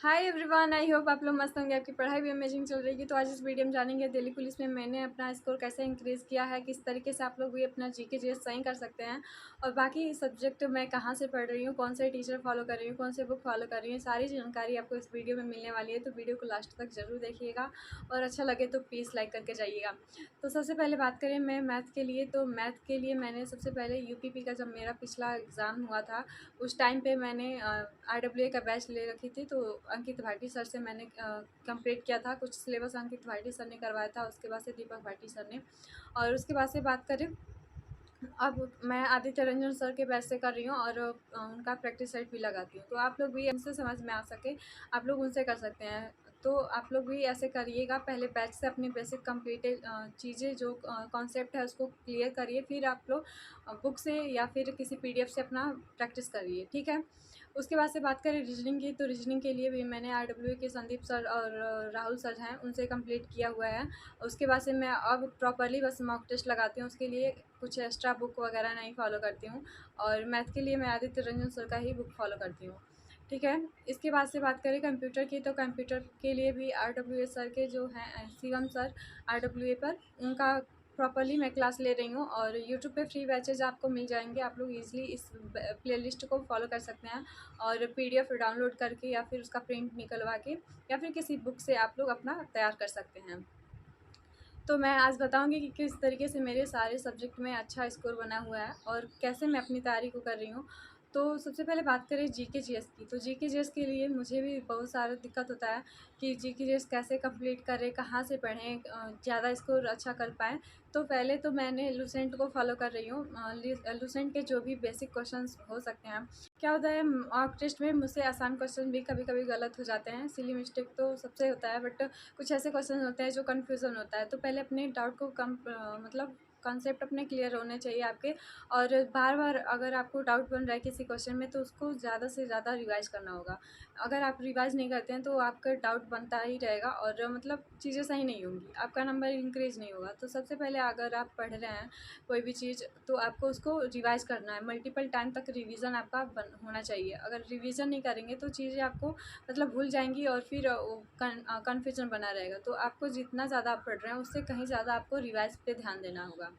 Hi everyone, I hope आप लोग मस्त होंगे। आपकी पढ़ाई भी अमेजिंग चल रही है। तो आज इस वीडियो में जानेंगे दिल्ली पुलिस में मैंने अपना स्कोर कैसे इंक्रीज़ किया है, किस तरीके से आप लोग भी अपना जीके जीएस सही कर सकते हैं, और बाकी सब्जेक्ट मैं कहाँ से पढ़ रही हूँ, कौन से टीचर फॉलो कर रही हूँ, कौन से बुक फॉलो कर रही हूँ, सारी जानकारी आपको इस वीडियो में मिलने वाली है। तो वीडियो को लास्ट तक जरूर देखिएगा और अच्छा लगे तो प्लीज़ लाइक करके जाइएगा। तो सबसे पहले बात करें मैं मैथ के लिए, तो मैथ के लिए मैंने सबसे पहले यूपीपी का जब मेरा पिछला एग्ज़ाम हुआ था उस टाइम पे मैंने आरडब्ल्यूए का बैच ले रखी थी। तो अंकित भाटी सर से मैंने कंप्लीट किया था। कुछ सिलेबस अंकित भाटी सर ने करवाया था, उसके बाद से दीपक भाटी सर ने। और उसके बाद से बात करें, अब मैं आदित्य रंजन सर के बैच से कर रही हूँ और उनका प्रैक्टिस सेट भी लगाती हूँ। तो आप लोग भी उनसे समझ में आ सके, आप लोग उनसे कर सकते हैं। तो आप लोग भी ऐसे करिएगा, पहले बैच से अपनी बेसिक कंप्लीटेड चीज़ें जो कॉन्सेप्ट है उसको क्लियर करिए, फिर आप लोग बुक से या फिर किसी पीडीएफ से अपना प्रैक्टिस करिए, ठीक है। उसके बाद से बात करें रीजनिंग की, तो रीजनिंग के लिए भी मैंने आरडब्ल्यूए के संदीप सर और राहुल सर हैं, उनसे कंप्लीट किया हुआ है। उसके बाद से मैं अब प्रॉपरली बस मॉक टेस्ट लगाती हूँ, उसके लिए कुछ एक्स्ट्रा बुक वगैरह नहीं फॉलो करती हूँ। और मैथ के लिए मैं आदित्य रंजन सर का ही बुक फॉलो करती हूँ, ठीक है। इसके बाद से बात करें कंप्यूटर की, तो कंप्यूटर के लिए भी आरडब्ल्यूए सर के जो हैं शिवम सर आरडब्ल्यूए पर, उनका प्रॉपरली मैं क्लास ले रही हूँ। और यूट्यूब पे फ्री बैचेज आपको मिल जाएंगे, आप लोग इजीली इस प्लेलिस्ट को फॉलो कर सकते हैं और पीडीएफ डाउनलोड करके या फिर उसका प्रिंट निकलवा के या फिर किसी बुक से आप लोग अपना तैयार कर सकते हैं। तो मैं आज बताऊंगी कि किस तरीके से मेरे सारे सब्जेक्ट में अच्छा स्कोर बना हुआ है और कैसे मैं अपनी तैयारी को कर रही हूँ। तो सबसे पहले बात करें जीके जीएस की, तो जीके जीएस के लिए मुझे भी बहुत सारा दिक्कत होता है कि जीके जीएस कैसे कंप्लीट करें, कहाँ से पढ़ें, ज़्यादा स्कोर अच्छा कर पाएँ। तो पहले तो मैंने लूसेंट को फॉलो कर रही हूँ। लूसेंट के जो भी बेसिक क्वेश्चंस हो सकते हैं, क्या होता है मॉक टेस्ट में मुझसे आसान क्वेश्चन भी कभी कभी गलत हो जाते हैं, सिली मिस्टेक तो सबसे होता है, बट कुछ ऐसे क्वेश्चन होते हैं जो कन्फ्यूज़न होता है। तो पहले अपने डाउट को मतलब कॉन्सेप्ट अपने क्लियर होने चाहिए आपके। और बार बार अगर आपको डाउट बन रहा है किसी क्वेश्चन में, तो उसको ज़्यादा से ज़्यादा रिवाइज करना होगा। अगर आप रिवाइज नहीं करते हैं तो आपका डाउट बनता ही रहेगा और मतलब चीज़ें सही नहीं होंगी, आपका नंबर इंक्रीज नहीं होगा। तो सबसे पहले अगर आप पढ़ रहे हैं कोई भी चीज़, तो आपको उसको रिवाइज करना है, मल्टीपल टाइम तक रिवीजन आपका होना चाहिए। अगर रिवीजन नहीं करेंगे तो चीज़ें आपको मतलब भूल जाएंगी और फिर कन्फ्यूजन बना रहेगा। तो आपको जितना ज़्यादा आप पढ़ रहे हैं उससे कहीं ज़्यादा आपको रिवाइज पे ध्यान देना होगा।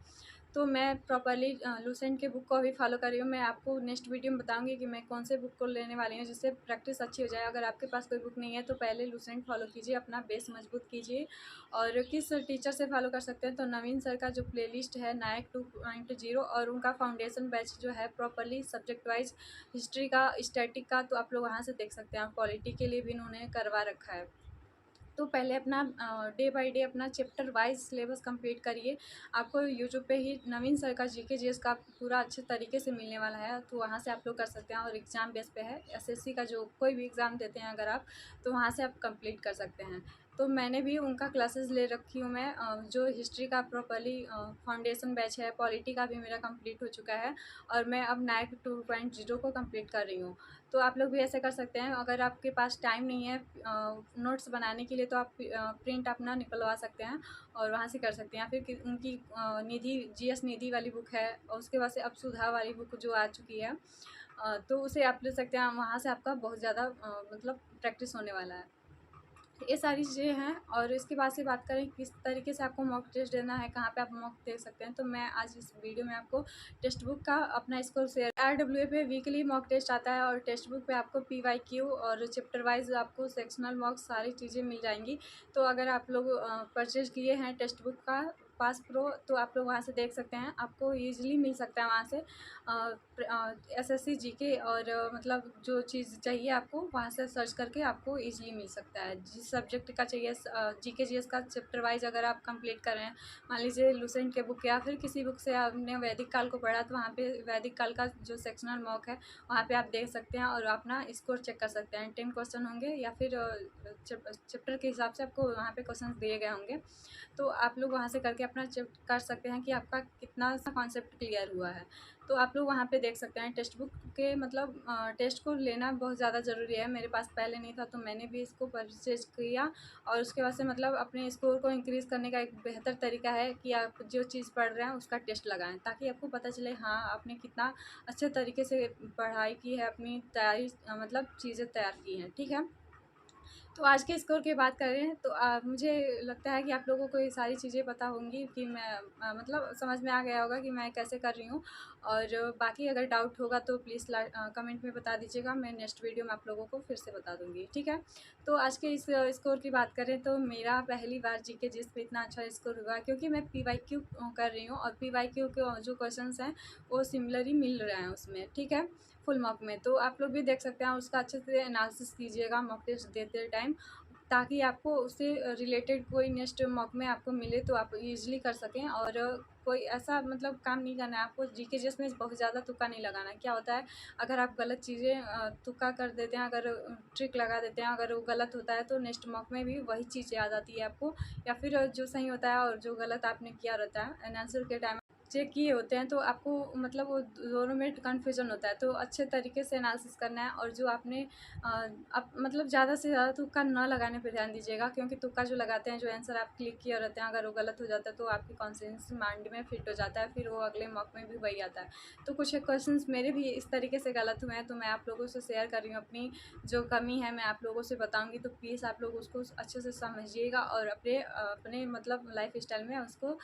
तो मैं प्रॉपरली लूसेंट के बुक को अभी फॉलो कर रही हूँ। मैं आपको नेक्स्ट वीडियो में बताऊंगी कि मैं कौन से बुक को लेने वाली हूँ जिससे प्रैक्टिस अच्छी हो जाए। अगर आपके पास कोई बुक नहीं है तो पहले लूसेंट फॉलो कीजिए, अपना बेस मजबूत कीजिए। और किस टीचर से फॉलो कर सकते हैं, तो नवीन सर का जो प्लेलिस्ट है नायक 2.0, और उनका फाउंडेशन बैच जो है प्रॉपरली सब्जेक्ट वाइज हिस्ट्री का, स्टैटिक का, तो आप लोग वहाँ से देख सकते हैं। पॉलिटी के लिए भी इन्होंने करवा रखा है। तो पहले अपना डे बाय डे अपना चैप्टर वाइज सिलेबस कंप्लीट करिए। आपको यूट्यूब पे ही नवीन सर का जीके जीएस का पूरा अच्छे तरीके से मिलने वाला है, तो वहाँ से आप लोग कर सकते हैं। और एग्ज़ाम बेस पे है, एसएससी का जो कोई भी एग्ज़ाम देते हैं अगर आप, तो वहाँ से आप कंप्लीट कर सकते हैं। तो मैंने भी उनका क्लासेस ले रखी हूँ मैं, जो हिस्ट्री का प्रॉपरली फाउंडेशन बैच है, पॉलिटी का भी मेरा कंप्लीट हो चुका है और मैं अब नायक 2.0 को कंप्लीट कर रही हूँ। तो आप लोग भी ऐसे कर सकते हैं। अगर आपके पास टाइम नहीं है नोट्स बनाने के लिए, तो आप प्रिंट अपना निकलवा सकते हैं और वहाँ से कर सकते हैं। या फिर उनकी निधि जीएस निधि वाली बुक है, और उसके बाद से अब सुधा वाली बुक जो आ चुकी है, तो उसे आप ले सकते हैं। वहाँ से आपका बहुत ज़्यादा मतलब प्रैक्टिस होने वाला है। ये सारी चीज़ें हैं। और इसके बाद से बात करें किस तरीके से आपको मॉक टेस्ट देना है, कहाँ पे आप मॉक देख सकते हैं, तो मैं आज इस वीडियो में आपको टेक्स्ट बुक का अपना स्कोर शेयर। आरडब्ल्यूए पे वीकली मॉक टेस्ट आता है और टेक्स्ट बुक पे आपको पीवाईक्यू और चैप्टर वाइज आपको सेक्शनल मॉक सारी चीज़ें मिल जाएंगी। तो अगर आप लोग परचेज किए हैं टेक्स्ट बुक का पास प्रो, तो आप लोग वहाँ से देख सकते हैं, आपको ईजिली मिल सकता है वहाँ से एसएससी जीके और मतलब जो चीज़ चाहिए आपको वहाँ से सर्च करके आपको ईजिली मिल सकता है। जिस सब्जेक्ट का चाहिए जीके जीएस का चैप्टर वाइज अगर आप कंप्लीट कर रहे हैं, मान लीजिए लूसेंट के बुक या फिर किसी बुक से आपने वैदिक काल को पढ़ा, तो वहाँ पे वैदिक काल का जो सेक्शनल मॉक है वहाँ पे आप देख सकते हैं और अपना स्कोर चेक कर सकते हैं। 10 क्वेश्चन होंगे या फिर चैप्टर के हिसाब से आपको वहाँ पे क्वेश्चन दिए गए होंगे, तो आप लोग वहाँ से करके अपना चेक कर सकते हैं कि आपका कितना कॉन्सेप्ट क्लियर हुआ है। तो आप लोग वहाँ पे देख सकते हैं। टेक्स्ट बुक के मतलब टेस्ट को लेना बहुत ज़्यादा ज़रूरी है। मेरे पास पहले नहीं था, तो मैंने भी इसको परचेज किया और उसके बाद से मतलब अपने स्कोर को इंक्रीज़ करने का एक बेहतर तरीका है कि आप जो चीज़ पढ़ रहे हैं उसका टेस्ट लगाएं, ताकि आपको पता चले हाँ आपने कितना अच्छे तरीके से पढ़ाई की है, अपनी तैयारी मतलब चीज़ें तैयार की हैं, ठीक है। तो आज के स्कोर की बात करें तो मुझे लगता है कि आप लोगों को ये सारी चीज़ें पता होंगी कि मैं मतलब समझ में आ गया होगा कि मैं कैसे कर रही हूँ। और बाकी अगर डाउट होगा तो प्लीज़ कमेंट में बता दीजिएगा, मैं नेक्स्ट वीडियो में आप लोगों को फिर से बता दूँगी, ठीक है। तो आज के इस स्कोर की बात करें तो मेरा पहली बार जीके जिस पे इतना अच्छा स्कोर हुआ, क्योंकि मैं पीवाईक्यू कर रही हूँ और पीवाईक्यू के जो क्वेश्चंस हैं वो सिमिलर ही मिल रहे हैं उसमें, ठीक है, फुल मॉक में। तो आप लोग भी देख सकते हैं, उसका अच्छे से एनालिसिस कीजिएगा मॉक टेस्ट देते टाइम, ताकि आपको उससे रिलेटेड कोई नेक्स्ट मॉक में आपको मिले तो आप ईज़िली कर सकें। और कोई ऐसा मतलब काम नहीं करना है आपको, जीके जिस में बहुत ज़्यादा तुक्का नहीं लगाना है। क्या होता है, अगर आप गलत चीज़ें तुक्का कर देते हैं, अगर ट्रिक लगा देते हैं, अगर वो गलत होता है तो नेक्स्ट मॉक में भी वही चीज़ याद आती है आपको, या फिर जो सही होता है और जो गलत आपने किया रहता है आंसर के टाइम चेक किए होते हैं, तो आपको मतलब वो दोनों में कन्फ्यूजन होता है। तो अच्छे तरीके से एनालिसिस करना है, और जो आपने आप मतलब ज़्यादा से ज़्यादा तुक्का ना लगाने पे ध्यान दीजिएगा, क्योंकि तुक्का जो लगाते हैं, जो आंसर आप क्लिक किए रहते हैं, अगर वो गलत हो जाता है तो आपके कॉन्शियस माइंड में फिट हो जाता है, फिर वो अगले मॉक में भी वही आता है। तो कुछ क्वेश्चंस मेरे भी इस तरीके से गलत हुए हैं, तो मैं आप लोगों से शेयर कर रही हूँ अपनी जो कमी है, मैं आप लोगों से बताऊँगी। तो प्लीज़ आप लोग उसको अच्छे से समझिएगा और अपने अपने मतलब लाइफ स्टाइल में उसको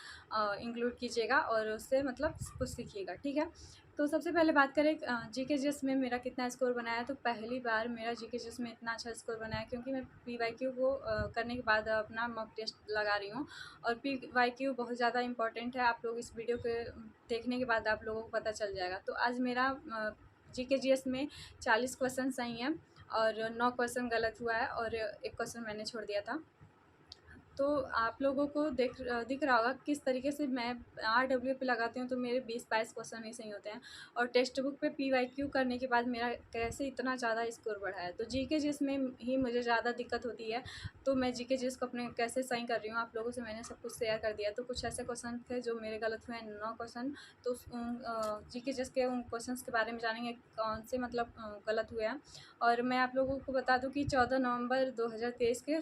इंक्लूड कीजिएगा और उससे मतलब कुछ सीखिएगा, ठीक है। तो सबसे पहले बात करें जीके जीएस में मेरा कितना स्कोर बनाया है। तो पहली बार मेरा जीके जीएस में इतना अच्छा स्कोर बनाया है, क्योंकि मैं पीवाईक्यू को करने के बाद अपना मॉक टेस्ट लगा रही हूँ। और पीवाईक्यू बहुत ज़्यादा इंपॉर्टेंट है, आप लोग इस वीडियो के देखने के बाद आप लोगों को पता चल जाएगा। तो आज मेरा जीके जीएस में 40 क्वेश्चन सही हैं और 9 क्वेश्चन गलत हुआ है और एक क्वेश्चन मैंने छोड़ दिया था। तो आप लोगों को दिख रहा होगा किस तरीके से मैं RW पे लगाती हूँ तो मेरे 20-22 क्वेश्चन ही सही होते हैं, और टेक्स्ट बुक पे पीवाईक्यू करने के बाद मेरा कैसे इतना ज़्यादा स्कोर बढ़ा है। तो जीके जिसमें ही मुझे ज़्यादा दिक्कत होती है, तो मैं जीके जिस को अपने कैसे सही कर रही हूँ आप लोगों से मैंने सब कुछ शेयर कर दिया। तो कुछ ऐसे क्वेश्चन थे जो मेरे गलत हुए हैं, 9 क्वेश्चन। तो जीके जिस के उन क्वेश्चन के बारे में जानेंगे कौन से मतलब गलत हुए हैं। और मैं आप लोगों को बता दूं कि 14 नवंबर 2023 के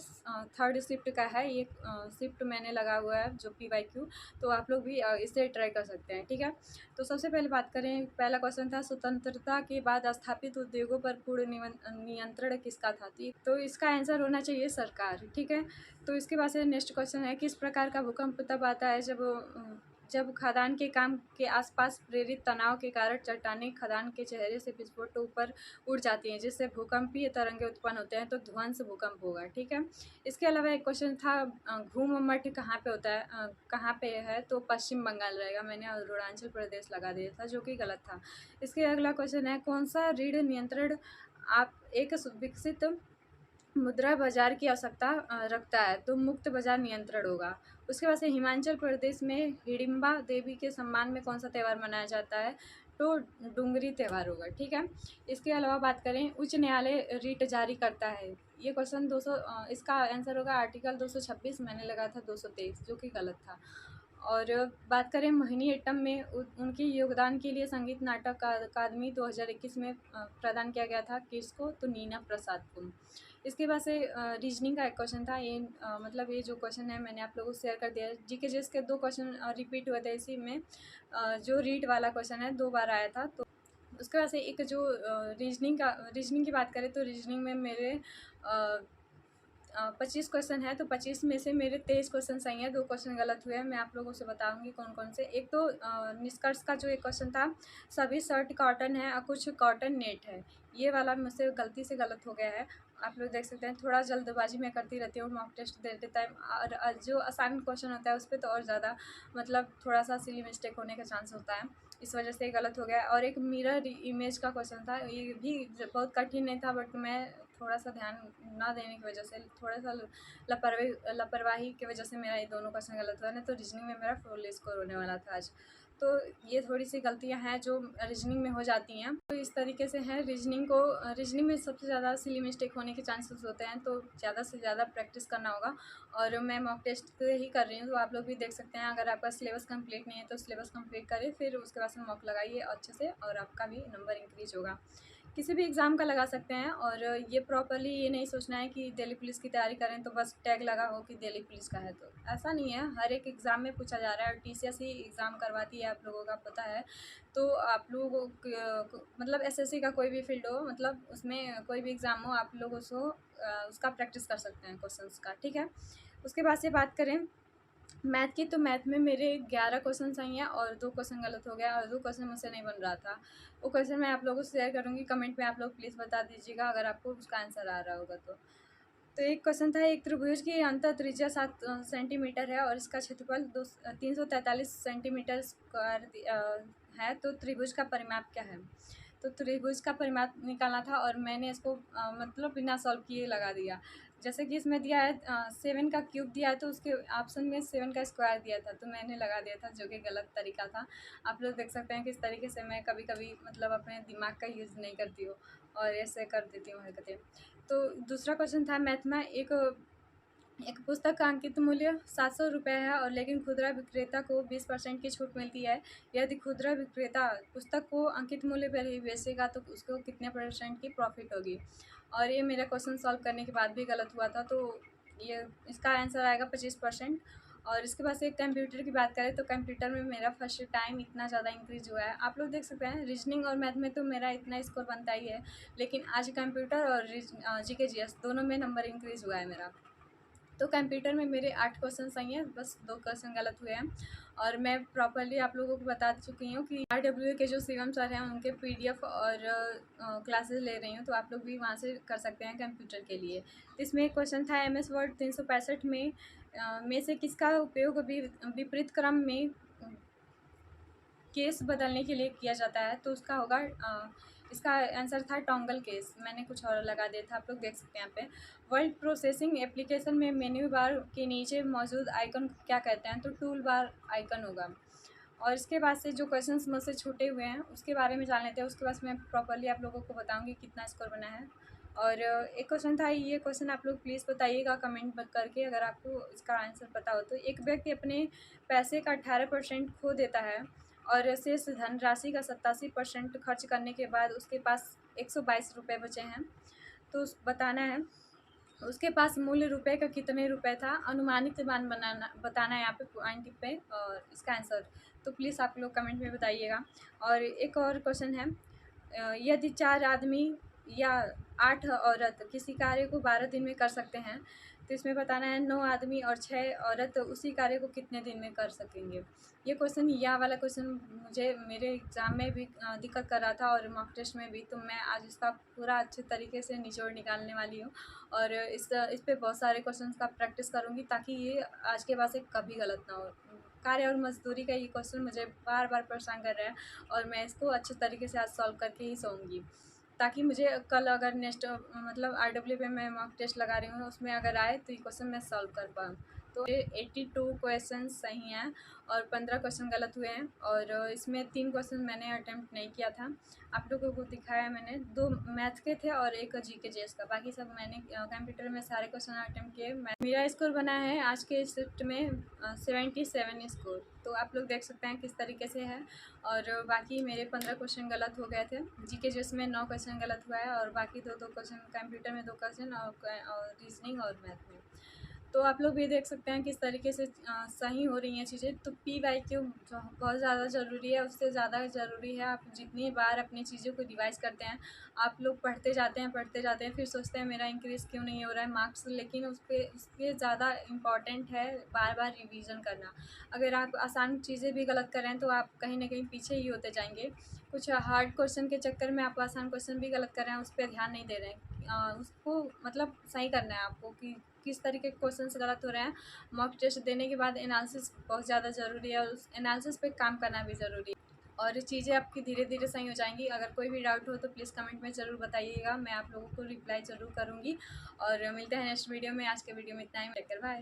थर्ड शिफ्ट का है ये शिफ्ट मैंने लगा हुआ है जो पीवाईक्यू। तो आप लोग भी इसे ट्राई कर सकते हैं, ठीक है। तो सबसे पहले बात करें, पहला क्वेश्चन था स्वतंत्रता के बाद स्थापित उद्योगों पर पूर्ण नियंत्रण किसका था। तो इसका आंसर होना चाहिए सरकार, ठीक है। तो इसके बाद से नेक्स्ट क्वेश्चन है, किस प्रकार का भूकंप तब आता है जब खदान के काम के आसपास प्रेरित तनाव के कारण चट्टानें खदान के चेहरे से विस्फोट होकर उड़ जाती हैं, जिससे भूकंपीय तरंगे उत्पन्न होते हैं, तो ध्वंस भूकंप होगा, ठीक है। इसके अलावा एक क्वेश्चन था घूम मठ कहाँ पे होता है, कहाँ पे है, तो पश्चिम बंगाल रहेगा। मैंने अरुणाचल प्रदेश लगा दिया था जो कि गलत था। इसके अगला क्वेश्चन है, कौन सा ऋण नियंत्रण आप एक विकसित मुद्रा बाजार की आवश्यकता रखता है, तो मुक्त बाजार नियंत्रण होगा। उसके बाद से हिमाचल प्रदेश में हिडिंबा देवी के सम्मान में कौन सा त्यौहार मनाया जाता है, तो डुंगरी त्यौहार होगा, ठीक है। इसके अलावा बात करें, उच्च न्यायालय रिट जारी करता है। ये क्वेश्चन 200 इसका आंसर होगा आर्टिकल 226, मैंने लगाया था 223 जो कि गलत था। और बात करें मोहिनीअट्टम में उनके योगदान के लिए संगीत नाटक अकादमी 2021 में प्रदान किया गया था किसको, तो नीना प्रसाद को। इसके बाद से रीजनिंग का एक क्वेश्चन था, ये मतलब ये जो क्वेश्चन है मैंने आप लोगों को शेयर कर दिया है। जीके जिस के 2 क्वेश्चन रिपीट हुए थे इसी में, जो रीड वाला क्वेश्चन है 2 बार आया था। तो उसके बाद से एक जो रीजनिंग की बात करें तो रीजनिंग में मेरे 25 क्वेश्चन है, तो 25 में से मेरे 23 क्वेश्चन सही हैं, 2 क्वेश्चन गलत हुए हैं। मैं आप लोगों से बताऊंगी कौन कौन से। एक तो निष्कर्ष का जो एक क्वेश्चन था, सभी शर्ट कॉटन है और कुछ कॉटन नेट है, ये वाला मुझसे गलती से गलत हो गया है। आप लोग देख सकते हैं, थोड़ा जल्दबाजी में करती रहती हूँ मॉक टेस्ट देते टाइम, और जो आसान क्वेश्चन होता है उस पर तो और ज़्यादा मतलब थोड़ा सा सिली मिस्टेक होने का चांस होता है, इस वजह से गलत हो गया। और एक मिरर इमेज का क्वेश्चन था, ये भी बहुत कठिन नहीं था, बट मैं थोड़ा सा ध्यान ना देने की वजह से, थोड़ा सा लापरवाही की वजह से मेरा ये दोनों क्वेश्चन गलत हुआ, नहीं तो रीजनिंग में मेरा फुल स्कोर होने वाला था आज। तो ये थोड़ी सी गलतियां हैं जो रीजनिंग में हो जाती हैं, तो इस तरीके से है। रीजनिंग में सबसे ज़्यादा सिली मिस्टेक होने के चांसेस होते हैं, तो ज़्यादा से ज़्यादा प्रैक्टिस करना होगा। और मैं मॉक टेस्ट ही कर रही हूँ, तो आप लोग भी देख सकते हैं, अगर आपका सिलेबस कंप्लीट नहीं है तो सिलेबस कंप्लीट करें, फिर उसके बाद से मॉक लगाइए अच्छे से, और आपका भी नंबर इंक्रीज होगा। किसी भी एग्ज़ाम का लगा सकते हैं, और ये प्रॉपरली ये नहीं सोचना है कि दिल्ली पुलिस की तैयारी करें तो बस टैग लगा हो कि दिल्ली पुलिस का है, तो ऐसा नहीं है। हर एक एग्ज़ाम में पूछा जा रहा है, और टीसीएस ही एग्ज़ाम करवाती है, आप लोगों का पता है। तो आप लोगों मतलब एसएससी का कोई भी फील्ड हो, मतलब उसमें कोई भी एग्ज़ाम हो, आप लोग उसको उसका प्रैक्टिस कर सकते हैं क्वेश्चंस का, ठीक है। उसके बाद से बात करें मैथ की, तो मैथ में मेरे 11 क्वेश्चन सही हैं और 2 क्वेश्चन गलत हो गया और 2 क्वेश्चन मुझसे नहीं बन रहा था। वो क्वेश्चन मैं आप लोगों से शेयर करूँगी, कमेंट में आप लोग प्लीज़ बता दीजिएगा अगर आपको उसका आंसर आ रहा होगा तो। तो एक क्वेश्चन था, एक त्रिभुज की अंतः त्रिज्या 7 सेंटीमीटर है और इसका क्षेत्रफल 343 सेंटीमीटर स्क्वायर है, तो त्रिभुज का परिमाप क्या है? तो त्रिभुज का परिमाप निकालना था और मैंने इसको मतलब बिना सॉल्व किए लगा दिया। जैसे कि इसमें दिया है 7 का क्यूब दिया है, तो उसके ऑप्शन में 7 का स्क्वायर दिया था, तो मैंने लगा दिया था, जो कि गलत तरीका था। आप लोग देख सकते हैं किस तरीके से मैं कभी-कभी मतलब अपने दिमाग का यूज़ नहीं करती हूँ और ऐसे कर देती हूँ हरकतें। तो दूसरा क्वेश्चन था मैथ में, एक पुस्तक का अंकित मूल्य 700 रुपये है और लेकिन खुदरा विक्रेता को 20% की छूट मिलती है। यदि खुदरा विक्रेता पुस्तक को अंकित मूल्य पर ही बेचेगा तो उसको कितने % की प्रॉफिट होगी? और ये मेरा क्वेश्चन सॉल्व करने के बाद भी गलत हुआ था, तो ये इसका आंसर आएगा 25%। और इसके बाद से एक कंप्यूटर की बात करें तो कंप्यूटर में मेरा फर्स्ट टाइम इतना ज़्यादा इंक्रीज़ हुआ है। आप लोग देख सकते हैं रीजनिंग और मैथ में तो मेरा इतना स्कोर बनता ही है, लेकिन आज कंप्यूटर और जीके जीएस दोनों में नंबर इंक्रीज़ हुआ है मेरा। तो कंप्यूटर में मेरे 8 क्वेश्चन सही हैं, बस 2 क्वेश्चन गलत हुए हैं। और मैं प्रॉपर्ली आप लोगों को बता चुकी हूँ कि RWA के जो शिवम सर हैं उनके PDF और क्लासेस ले रही हूँ, तो आप लोग भी वहाँ से कर सकते हैं कंप्यूटर के लिए। इसमें एक क्वेश्चन था MS वर्ड 365 में से किसका उपयोग विपरीत क्रम में केस बदलने के लिए किया जाता है? तो उसका होगा इसका आंसर था टॉगल केस, मैंने कुछ और लगा दिया था, आप लोग देख सकते हैं यहाँ पे। वर्ड प्रोसेसिंग एप्लीकेशन में मेन्यू बार के नीचे मौजूद आइकन को क्या कहते हैं? तो टूल बार आइकन होगा। और इसके बाद से जो क्वेश्चंस मुझसे छूटे हुए हैं उसके बारे में जान लेते हैं, उसके बाद मैं प्रॉपर्ली आप लोगों को बताऊँगी कितना स्कोर बना है। और एक क्वेश्चन था, ये क्वेश्चन आप लोग प्लीज़ बताइएगा कमेंट करके अगर आपको इसका आंसर पता हो तो। एक व्यक्ति अपने पैसे का 18% खो देता है और शेष धनराशि का 87% खर्च करने के बाद उसके पास 122 रुपये बचे हैं, तो बताना है उसके पास मूल्य रुपए का कितने रुपए था, अनुमानित मान बताना है यहाँ पे पॉइंट पे और इसका आंसर। तो प्लीज़ आप लोग कमेंट में बताइएगा। और एक और क्वेश्चन है, यदि 4 आदमी या 8 औरत किसी कार्य को 12 दिन में कर सकते हैं, तो इसमें बताना है 9 आदमी और 6 औरत उसी कार्य को कितने दिन में कर सकेंगे। ये क्वेश्चन या वाला क्वेश्चन मुझे मेरे एग्ज़ाम में भी दिक्कत कर रहा था और मॉक टेस्ट में भी, तो मैं आज इसका पूरा अच्छे तरीके से निचोड़ निकालने वाली हूँ और इस पे बहुत सारे क्वेश्चंस का प्रैक्टिस करूँगी ताकि ये आज के बाद से कभी गलत ना हो। कार्य और मजदूरी का ये क्वेश्चन मुझे बार बार परेशान कर रहा है और मैं इसको अच्छे तरीके से आज सॉल्व करके ही सोऊंगी, ताकि मुझे कल अगर नेक्स्ट मतलब RWA पे मैं मॉक टेस्ट लगा रही हूँ उसमें अगर आए तो ये क्वेश्चन मैं सॉल्व कर पाऊँ। तो ये 82 क्वेश्चन सही हैं और 15 क्वेश्चन गलत हुए हैं और इसमें 3 क्वेश्चन मैंने अटेम्प्ट नहीं किया था, आप लोगों को दिखाया मैंने। 2 मैथ के थे और एक जीके जीएस का, बाकी सब मैंने कंप्यूटर में सारे क्वेश्चन अटेम्प्ट किए। मेरा स्कोर बना है आज के शिफ्ट में 77 स्कोर, तो आप लोग देख सकते हैं किस तरीके से है। और बाकी मेरे 15 क्वेश्चन गलत हो गए थे, जीके जीएस में 9 क्वेश्चन गलत हुआ है और बाकी 2-2 क्वेश्चन कंप्यूटर में 2 क्वेश्चन और रीजनिंग और मैथ में। तो आप लोग भी देख सकते हैं किस तरीके से सही हो रही हैं चीज़ें। तो PYQ जो बहुत ज़्यादा ज़रूरी है, उससे ज़्यादा ज़रूरी है आप जितनी बार अपनी चीज़ों को रिवाइज करते हैं, आप लोग पढ़ते जाते हैं फिर सोचते हैं मेरा इंक्रीज़ क्यों नहीं हो रहा है मार्क्स, लेकिन उसके ज़्यादा इम्पॉर्टेंट है बार बार रिवीजन करना। अगर आप आसान चीज़ें भी गलत कर रहे हैं तो आप कहीं ना कहीं पीछे ही होते जाएंगे। कुछ हार्ड क्वेश्चन के चक्कर में आप आसान क्वेश्चन भी गलत कर रहे हैं, उस पर ध्यान नहीं दे रहे हैं। उसको मतलब सही करना है आपको कि किस तरीके के क्वेश्चंस गलत हो रहे हैं। मॉक टेस्ट देने के बाद एनालिसिस बहुत ज़्यादा ज़रूरी है और उस एनालिसिस पे काम करना भी ज़रूरी है और चीज़ें आपकी धीरे धीरे सही हो जाएंगी। अगर कोई भी डाउट हो तो प्लीज़ कमेंट में ज़रूर बताइएगा, मैं आप लोगों को रिप्लाई ज़रूर करूँगी। और मिलते हैं नेक्स्ट वीडियो में। आज के वीडियो में इतना ही, टेक केयर, बाय।